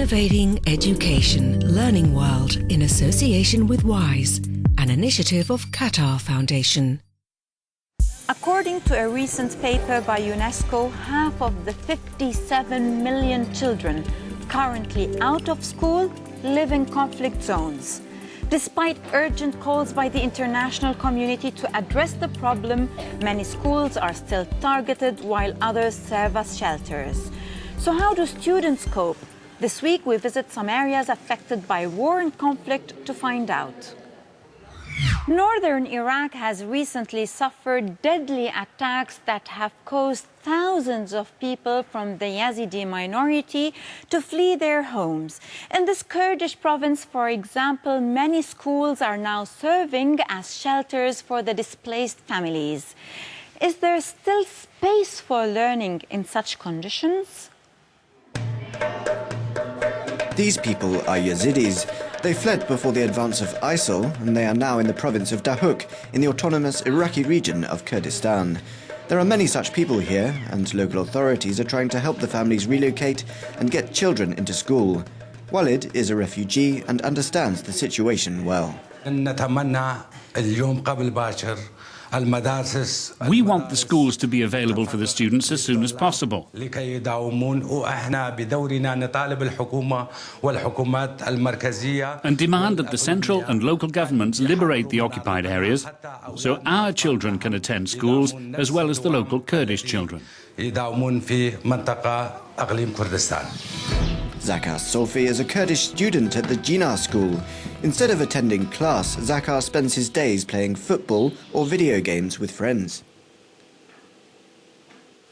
Innovating Education Learning World in association with WISE, an initiative of Qatar Foundation. According to a recent paper by UNESCO, half of the 57 million children currently out of school live in conflict zones. Despite urgent calls by the international community to address the problem, many schools are still targeted while others serve as shelters. So how do students cope? This week we visit some areas affected by war and conflict to find out. Northern Iraq has recently suffered deadly attacks that have caused thousands of people from the Yazidi minority to flee their homes. In this Kurdish province, for example, many schools are now serving as shelters for the displaced families. Is there still space for learning in such conditions? These people are Yazidis. They fled before the advance of ISIL, and they are now in the province of Dahuk, in the autonomous Iraqi region of Kurdistan. There are many such people here, and local authorities are trying to help the families relocate and get children into school. Walid is a refugee and understands the situation well. We want the schools to be available for the students as soon as possible. And demand that the central and local governments liberate the occupied areas so our children can attend schools as well as the local Kurdish children. Zakar Sofi is a Kurdish student at the Jinnah school. Instead of attending class, Zakar spends his days playing football or video games with friends.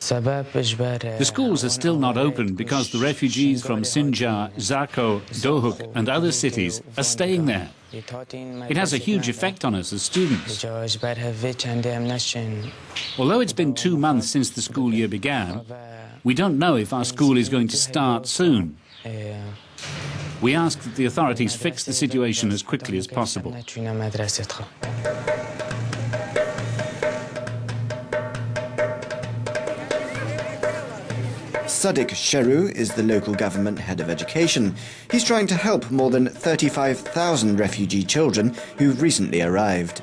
The schools are still not open because the refugees from Sinjar, Zako, Dohuk and other cities are staying there. It has a huge effect on us as students. Although it's been 2 months since the school year began, we don't know if our school is going to start soon. We ask that the authorities fix the situation as quickly as possible. Sadiq Sheru is the local government head of education. He's trying to help more than 35,000 refugee children who've recently arrived.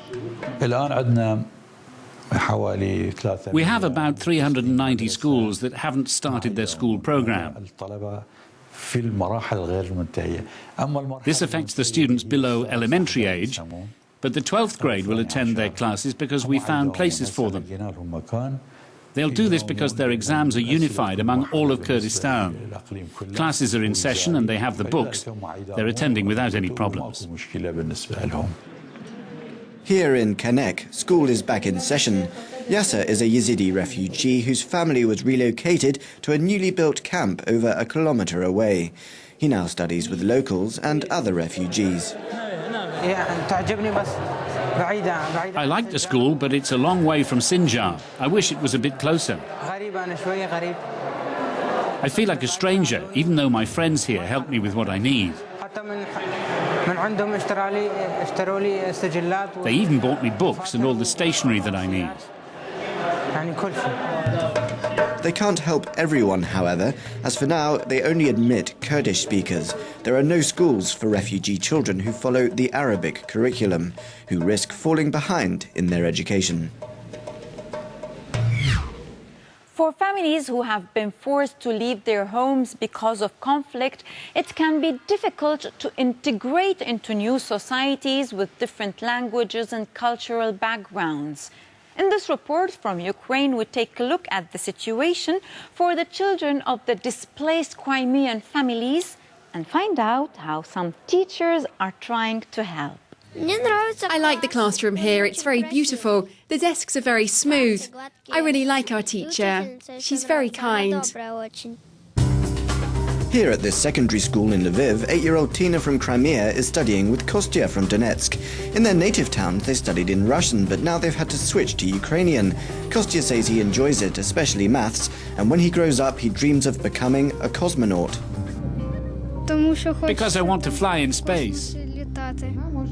We have about 390 schools that haven't started their school program. This affects the students below elementary age, but the 12th grade will attend their classes because we found places for them. They'll do this because their exams are unified among all of Kurdistan. Classes are in session and they have the books. They're attending without any problems. Here in Kanek, school is back in session. Yasser is a Yazidi refugee whose family was relocated to a newly built camp over a kilometre away. He now studies with locals and other refugees. I like the school, but it's a long way from Sinjar. I wish it was a bit closer. I feel like a stranger, even though my friends here help me with what I need. They even bought me books and all the stationery that I need. They can't help everyone, however, as for now they only admit Kurdish speakers. There are no schools for refugee children who follow the Arabic curriculum, who risk falling behind in their education. For families who have been forced to leave their homes because of conflict, it can be difficult to integrate into new societies with different languages and cultural backgrounds. In this report from Ukraine, we take a look at the situation for the children of the displaced Crimean families and find out how some teachers are trying to help. I like the classroom here. It's very beautiful. The desks are very smooth. I really like our teacher. She's very kind. Here at this secondary school in Lviv, 8-year-old Tina from Crimea is studying with Kostya from Donetsk. In their native town, they studied in Russian, but now they've had to switch to Ukrainian. Kostya says he enjoys it, especially maths, and when he grows up, he dreams of becoming a cosmonaut. Because I want to fly in space.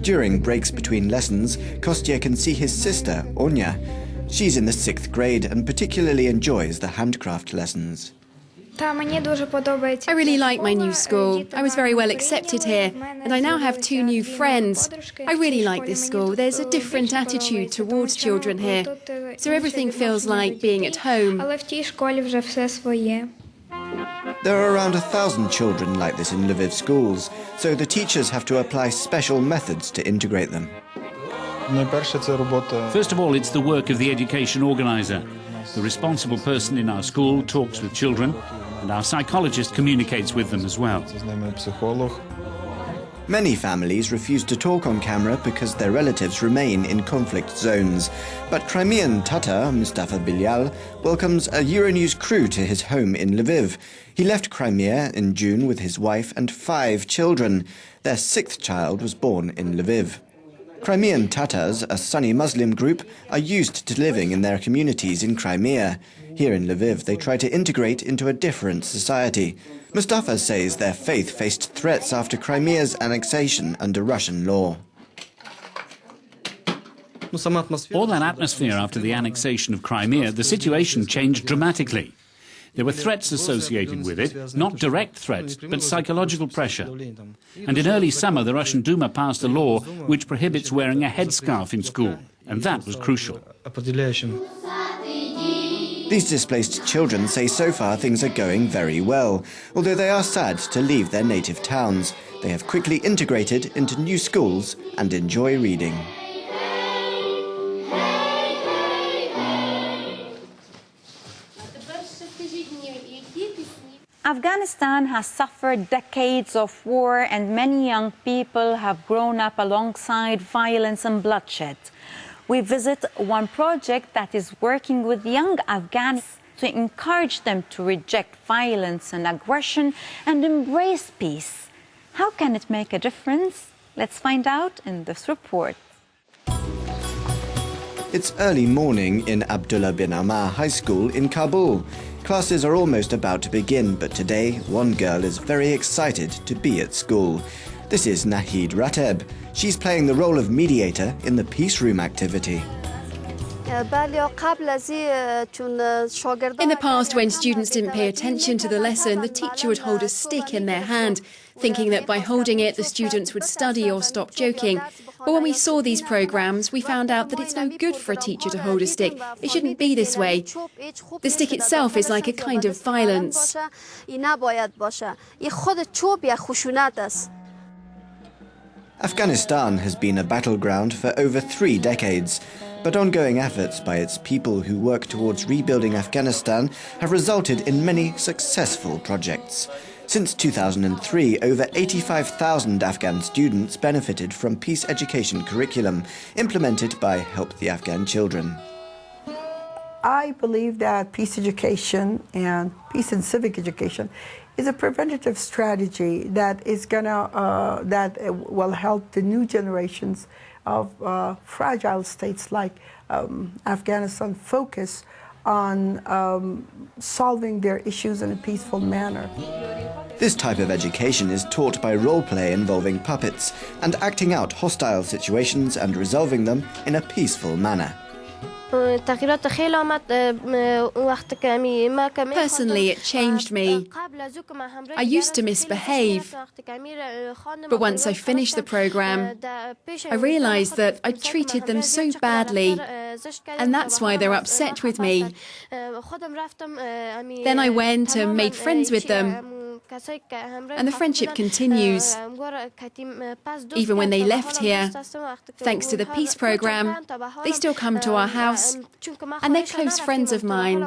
During breaks between lessons, Kostya can see his sister, Onya. She's in the 6th grade and particularly enjoys the handcraft lessons. I really like my new school. I was very well accepted here, and I now have 2 new friends. I really like this school. There's a different attitude towards children here, so everything feels like being at home. There are around 1,000 children like this in Lviv schools, so the teachers have to apply special methods to integrate them. First of all, it's the work of the education organiser. The responsible person in our school talks with children, and our psychologist communicates with them as well. Many families refuse to talk on camera because their relatives remain in conflict zones. But Crimean Tatar Mustafa Bilyal welcomes a Euronews crew to his home in Lviv. He left Crimea in June with his wife and 5 children. Their 6th child was born in Lviv. Crimean Tatars, a Sunni Muslim group, are used to living in their communities in Crimea. Here in Lviv, they try to integrate into a different society. Mustafa says their faith faced threats after Crimea's annexation under Russian law. All that atmosphere after the annexation of Crimea, the situation changed dramatically. There were threats associated with it, not direct threats, but psychological pressure. And in early summer, the Russian Duma passed a law which prohibits wearing a headscarf in school, and that was crucial. These displaced children say so far things are going very well, although they are sad to leave their native towns. They have quickly integrated into new schools and enjoy reading. Afghanistan has suffered decades of war, and many young people have grown up alongside violence and bloodshed. We visit one project that is working with young Afghans to encourage them to reject violence and aggression and embrace peace. How can it make a difference? Let's find out in this report. It's early morning in Abdullah bin Ammar High School in Kabul. Classes are almost about to begin, but today one girl is very excited to be at school. This is Nahid Rateb. She's playing the role of mediator in the Peace Room activity. In the past, when students didn't pay attention to the lesson, the teacher would hold a stick in their hand, thinking that by holding it, the students would study or stop joking. But when we saw these programs, we found out that it's no good for a teacher to hold a stick. It shouldn't be this way. The stick itself is like a kind of violence. Afghanistan has been a battleground for over 3 decades, but ongoing efforts by its people who work towards rebuilding Afghanistan have resulted in many successful projects. Since 2003, over 85,000 Afghan students benefited from peace education curriculum implemented by Help the Afghan Children. I believe that peace education and peace and civic education is a preventative strategy that will help the new generations of fragile states like Afghanistan focus on solving their issues in a peaceful manner. This type of education is taught by role play involving puppets and acting out hostile situations and resolving them in a peaceful manner. Personally, it changed me. I used to misbehave, but once I finished the program, I realized that I treated them so badly, and that's why they're upset with me. Then I went and made friends with them, and the friendship continues. Even when they left here, thanks to the peace program, they still come to our house, and they're close friends of mine.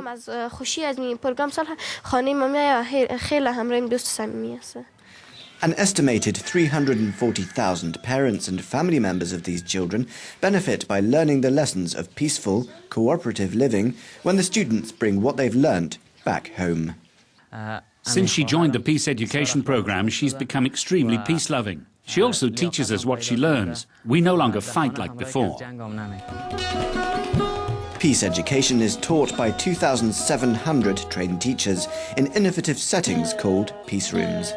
An estimated 340,000 parents and family members of these children benefit by learning the lessons of peaceful, cooperative living when the students bring what they've learnt back home. Since she joined the peace education program, she's become extremely peace-loving. She also teaches us what she learns. We no longer fight like before. Peace education is taught by 2,700 trained teachers in innovative settings called peace rooms.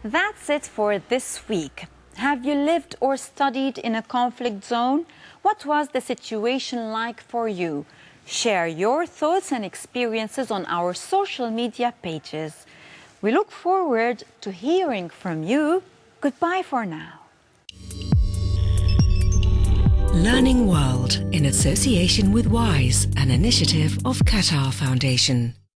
That's it for this week. Have you lived or studied in a conflict zone? What was the situation like for you? Share your thoughts and experiences on our social media pages. We look forward to hearing from you. Goodbye for now. Learning World in association with WISE, an initiative of Qatar Foundation.